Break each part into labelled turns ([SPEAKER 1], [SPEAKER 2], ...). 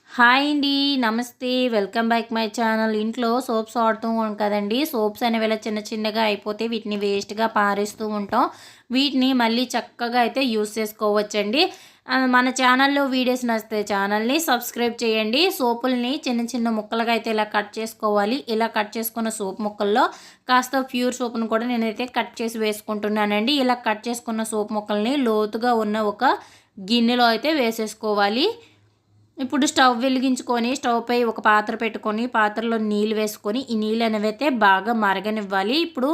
[SPEAKER 1] Hi అండి. నమస్తే. Welcome back my channel. ఇంట్లో సోప్స్ వాడుతూ ఉంటాం కదండీ. సోప్స్ అనేవి ఇలా చిన్న చిన్నగా అయిపోతే వీటిని వేస్ట్‌గా పారేస్తూ ఉంటాం. వీటిని మళ్ళీ చక్కగా అయితే యూజ్ చేసుకోవచ్చండి. మన ఛానల్‌లో వీడియోస్ నచ్చితే ఛానల్‌ని సబ్స్క్రైబ్ చేయండి. సోపుల్ని చిన్న చిన్న ముక్కలుగా అయితే ఇలా కట్ చేసుకోవాలి. ఇలా కట్ చేసుకున్న సోప్ ముక్కల్లో కాస్త ప్యూర్ సోప్‌ను కూడా నేనైతే కట్ చేసి వేసుకుంటున్నానండి. ఇలా కట్ చేసుకున్న సోప్ ముక్కల్ని లోతుగా ఉన్న ఒక గిన్నెలో అయితే వేసేసుకోవాలి. ఇప్పుడు స్టవ్ వెలిగించుకొని స్టవ్ పై ఒక పాత్ర పెట్టుకొని పాత్రలో నీళ్ళు వేసుకొని ఈ నీళ్ళు అనేవైతే బాగా మరగనివ్వాలి. ఇప్పుడు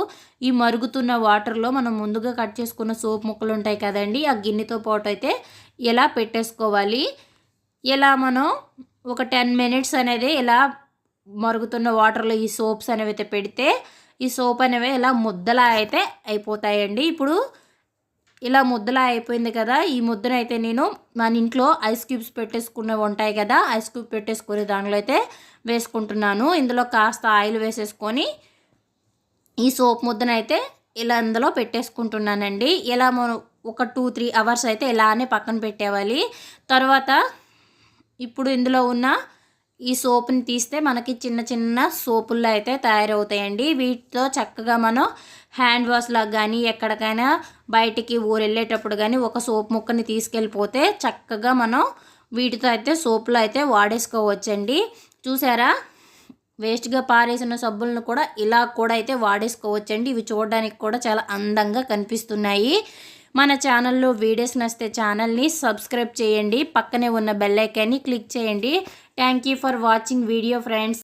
[SPEAKER 1] ఈ మరుగుతున్న వాటర్లో మనం ముందుగా కట్ చేసుకున్న సోప్ ముక్కలు ఉంటాయి కదండి, ఆ గిన్నెతో పాటు అయితే ఇలా పెట్టేసుకోవాలి. ఇలా మనం ఒక 10 మినిట్స్ అనేది ఇలా మరుగుతున్న వాటర్లో ఈ సోప్స్ అనేవి అయితే పెడితే ఈ సోప్ అనేవి ఇలా ముద్దలా అయితే అయిపోతాయండి. ఇప్పుడు ఇలా ముద్దలా అయిపోయింది కదా, ఈ ముద్దనైతే నేను మన ఇంట్లో ఐస్ క్యూబ్స్ పెట్టేసుకున్నవి ఉంటాయి కదా, ఐస్ క్యూబ్ పెట్టేసుకొని దానిలో అయితే వేసుకుంటున్నాను. ఇందులో కాస్త ఆయిల్ వేసేసుకొని ఈ సోప్ ముద్దనైతే ఇలా అందులో పెట్టేసుకుంటున్నానండి. ఇలా మనం ఒక 2-3 అవర్స్ అయితే ఇలానే పక్కన పెట్టేవాలి. తర్వాత ఇప్పుడు ఇందులో ఉన్న ఈ సోప్ని తీస్తే మనకి చిన్న చిన్న సోపుల్లో అయితే తయారవుతాయండి. వీటితో చక్కగా మనం హ్యాండ్ వాష్ లాగా కానీ ఎక్కడికైనా బయటికి ఊరెళ్ళేటప్పుడు కానీ ఒక సోప్ ముక్కని తీసుకెళ్ళిపోతే చక్కగా మనం వీటితో అయితే సోపులో అయితే వాడేసుకోవచ్చండి. చూసారా, వేస్ట్గా పారేసిన సబ్బులను కూడా ఇలా కూడా అయితే వాడేసుకోవచ్చండి. ఇవి చూడడానికి కూడా చాలా అందంగా కనిపిస్తున్నాయి. మన ఛానల్లో వీడియోస్ నచ్చితే ఛానల్ని సబ్స్క్రైబ్ చేయండి. పక్కనే ఉన్న బెల్ ఐకాన్ని క్లిక్ చేయండి. Thank you for watching video friends.